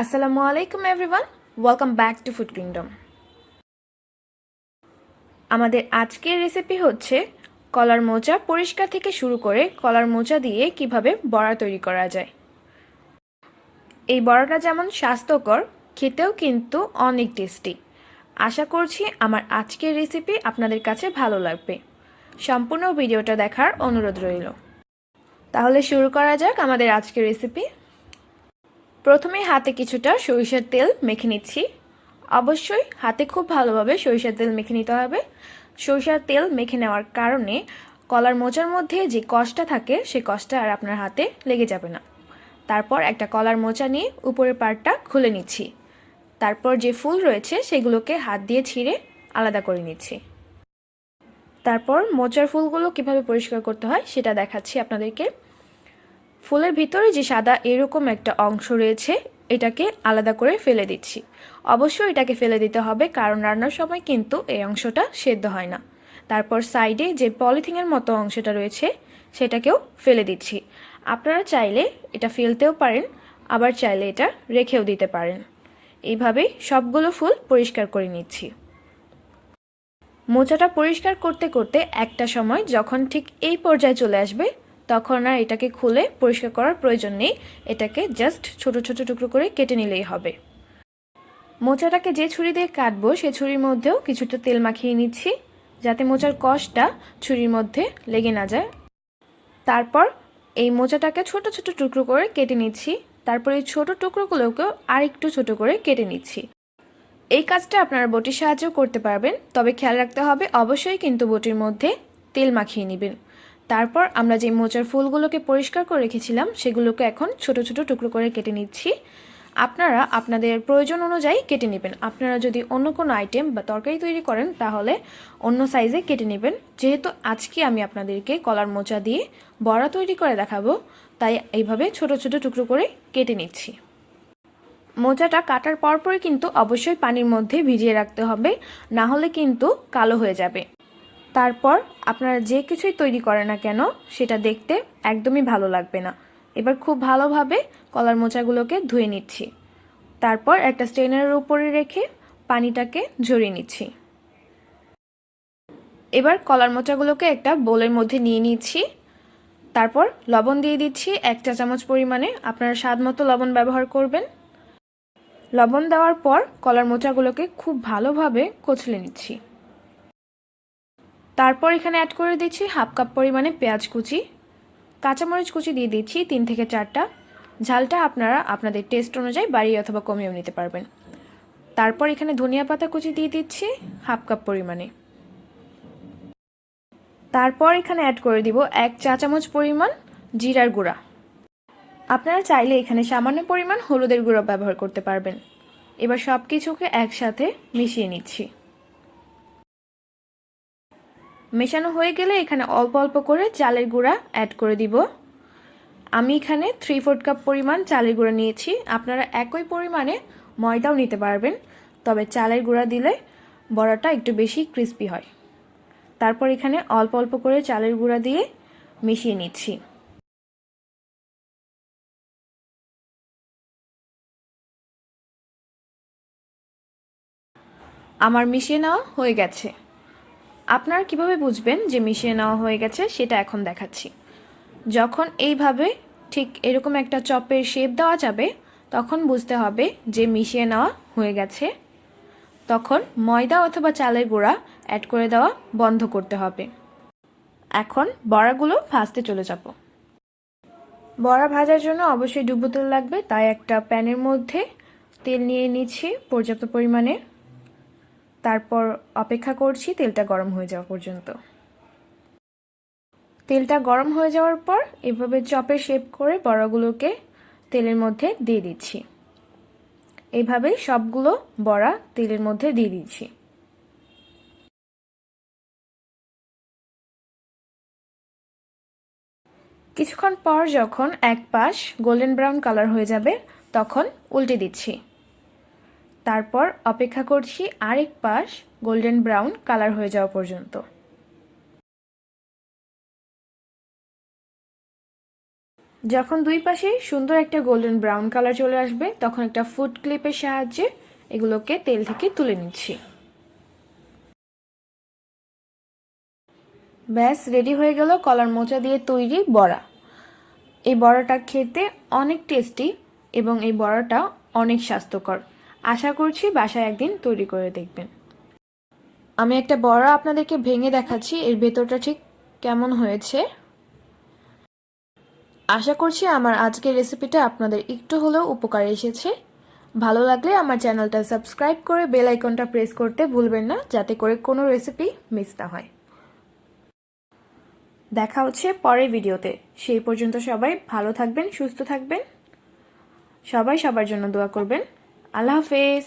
আসসালামু আলাইকুম everyone, welcome back to food kingdom. আমাদের আজকের রেসিপি হচ্ছে কলার মোচা পরিষ্কার থেকে শুরু করে কলার মোচা দিয়ে কিভাবে বড়া তৈরি করা যায়। এই বড়াটা যেমন স্বাস্থ্যকর, খেতেও কিন্তু অনেক টেস্টি। আশা করছি আমার আজকের রেসিপি আপনাদের কাছে ভালো লাগবে। সম্পূর্ণ ভিডিওটা দেখার অনুরোধ রইল। তাহলে শুরু করা যাক আমাদের আজকের রেসিপি। প্রথমে হাতে কিছুটা সরিষার তেল মেখে নিচ্ছি। অবশ্যই হাতে খুব ভালোভাবে সরিষার তেল মেখে নিতে হবে। সরিষার তেল মেখে নেওয়ার কারণে কলার মোচার মধ্যে যে কষটা থাকে সেই কষটা আর আপনার হাতে লেগে যাবে না। তারপর একটা কলার মোচা নিয়ে উপরের পার্টটা খুলে নিচ্ছি। তারপর যে ফুল রয়েছে সেগুলোকে হাত দিয়ে ছিঁড়ে আলাদা করে নিচ্ছি। তারপর মোচার ফুলগুলো কিভাবে পরিষ্কার করতে হয় সেটা দেখাচ্ছি আপনাদেরকে। ফুলের ভিতরে যে সাদা এরকম একটা অংশ রয়েছে এটাকে আলাদা করে ফেলে দিচ্ছি। অবশ্যই এটাকে ফেলে দিতে হবে, কারণ রান্নার সময় কিন্তু এই অংশটা সেদ্ধ হয় না। তারপর সাইডে যে পলিথিনের মতো অংশটা রয়েছে সেটাকেও ফেলে দিচ্ছি। আপনারা চাইলে এটা ফেলতেও পারেন, আবার চাইলে এটা রেখেও দিতে পারেন। এইভাবেই সবগুলো ফুল পরিষ্কার করে নিচ্ছি। মোচাটা পরিষ্কার করতে করতে একটা সময় যখন ঠিক এই পর্যায়ে চলে আসবে তখন আর এটাকে খুলে পরিষ্কার করার প্রয়োজন নেই। এটাকে জাস্ট ছোট ছোট টুকরো করে কেটে নিলেই হবে। মোচাটাকে যে ছুরি দিয়ে কাটবো সে ছুরির মধ্যেও কিছুটা তেল মাখিয়ে নিচ্ছি, যাতে মোচার কষটা ছুরির মধ্যে লেগে না যায়। তারপর এই মোচাটাকে ছোট ছোট টুকরো করে কেটে নিচ্ছি। তারপর এই ছোট টুকরোগুলোকেও আরেকটু ছোট করে কেটে নিচ্ছি। এই কাজটা আপনারা বটির সাহায্যেও করতে পারবেন, তবে খেয়াল রাখতে হবে অবশ্যই কিন্তু বটির মধ্যে তেল মাখিয়ে নেবেন। তারপর আমরা যে মোচার ফুলগুলোকে পরিষ্কার করে রেখেছিলাম সেগুলোকে এখন ছোট ছোট টুকরো করে কেটে নিচ্ছি। আপনারা আপনাদের প্রয়োজন অনুযায়ী কেটে নেবেন। আপনারা যদি অন্য কোনো আইটেম বা তরকারি তৈরি করেন তাহলে অন্য সাইজে কেটে নেবেন। যেহেতু আজকে আমি আপনাদেরকে কলার মোচা দিয়ে বড়া তৈরি করে দেখাবো, তাই এইভাবে ছোট ছোট টুকরো করে কেটে নিচ্ছি। মোচাটা কাটার পরপরই কিন্তু অবশ্যই পানির মধ্যে ভিজিয়ে রাখতে হবে, না হলে কিন্তু কালো হয়ে যাবে। তারপর আপনারা যে কিছুই তৈরি করেন না কেন সেটা দেখতে একদমই ভালো লাগবে না। এবার খুব ভালোভাবে কলার মোচাগুলোকে ধুয়ে নিচ্ছি। তারপর একটা স্ট্রেনারের উপরে রেখে পানিটাকে ঝরিয়ে নিচ্ছি। এবার কলার মোচাগুলোকে একটা বোলের মধ্যে নিয়ে নিচ্ছি। তারপর লবণ দিয়ে দিচ্ছি 1 চা চামচ পরিমাণে। আপনারা স্বাদ মতো লবণ ব্যবহার করবেন। লবণ দেওয়ার পর কলার মোচাগুলোকে খুব ভালোভাবে কচলে নিচ্ছি। তারপর এখানে অ্যাড করে দিচ্ছি 1/2 কাপ পরিমাণে পেঁয়াজ কুচি। কাঁচামরিচ কুচি দিয়ে দিচ্ছি 3 থেকে 4টা। ঝালটা আপনারা আপনাদের টেস্ট অনুযায়ী বাড়িয়ে অথবা কমিয়েও নিতে পারবেন। তারপর এখানে ধনিয়া পাতা কুচি দিয়ে দিচ্ছি 1/2 কাপ পরিমাণে। তারপর এখানে অ্যাড করে দিব 1 চা চামচ পরিমাণ জিরার গুঁড়া। আপনারা চাইলে এখানে সামান্য পরিমাণ হলুদের গুঁড়ো ব্যবহার করতে পারবেন। এবার সব কিছুকে একসাথে মিশিয়ে নিচ্ছি। মেশানো হয়ে গেলে এখানে অল্প অল্প করে চালের গুঁড়া অ্যাড করে দিব। আমি এখানে 3/4 কাপ পরিমাণ চালের গুঁড়া নিয়েছি। আপনারা একই পরিমাণে ময়দাও নিতে পারবেন, তবে চালের গুঁড়া দিলে বড়াটা একটু বেশি ক্রিস্পি হয়। তারপর এখানে অল্প অল্প করে চালের গুঁড়া দিয়ে মিশিয়ে নিচ্ছি। আমার মিশিয়ে নেওয়া হয়ে গেছে। আপনারা কিভাবে বুঝবেন যে মিশিয়ে নেওয়া হয়ে গেছে সেটা এখন দেখাচ্ছি। যখন এইভাবে ঠিক এরকম একটা চপের শেপ দেওয়া যাবে তখন বুঝতে হবে যে মিশিয়ে নেওয়া হয়ে গেছে। তখন ময়দা অথবা চালের গুঁড়া অ্যাড করে দেওয়া বন্ধ করতে হবে। এখন বড়াগুলো ভাজতে চলে যাব। বড়া ভাজার জন্য অবশ্যই ডুবো তেল লাগবে, তাই একটা প্যানের মধ্যে তেল নিয়ে নিচ্ছি পর্যাপ্ত পরিমাণে। তারপর অপেক্ষা করছি তেলটা গরম হয়ে যাওয়া পর্যন্ত। তেলটা গরম হয়ে যাওয়ার পর এভাবে চপের শেপ করে বড়াগুলোকে তেলের মধ্যে দিয়ে দিচ্ছি। এইভাবে সবগুলো বড়া তেলের মধ্যে দিয়ে দিচ্ছি। কিছুক্ষণ পর যখন এক পাশ গোল্ডেন ব্রাউন কালার হয়ে যাবে তখন উল্টে দিচ্ছি। তারপর অপেক্ষা করছি আরেক পাশ গোল্ডেন ব্রাউন কালার হয়ে যাওয়া পর্যন্ত। যখন দুই পাশে সুন্দর একটা গোল্ডেন ব্রাউন কালার চলে আসবে তখন একটা ফুড ক্লিপের সাহায্যে এগুলোকে তেল থেকে তুলে নিচ্ছি। ব্যাস রেডি হয়ে গেল কলার মোচা দিয়ে তৈরি বড়া। এই বড়াটা খেতে অনেক টেস্টি এবং এই বড়াটা অনেক স্বাস্থ্যকর। আশা করছি বাসায় একদিন তৈরি করে দেখবেন। আমি একটা বড়া আপনাদেরকে ভেঙে দেখাচ্ছি এর ভেতরটা ঠিক কেমন হয়েছে। আশা করছি আমার আজকের রেসিপিটা আপনাদের একটু হলেও উপকারে এসেছে। ভালো লাগলে আমার চ্যানেলটা সাবস্ক্রাইব করে বেল আইকনটা প্রেস করতে ভুলবেন না, যাতে করে কোনো রেসিপি মিস না হয়। দেখা হচ্ছে পরের ভিডিওতে। সেই পর্যন্ত সবাই ভালো থাকবেন, সুস্থ থাকবেন। সবাই সবার জন্য দোয়া করবেন। আল্লাহ হাফেজ।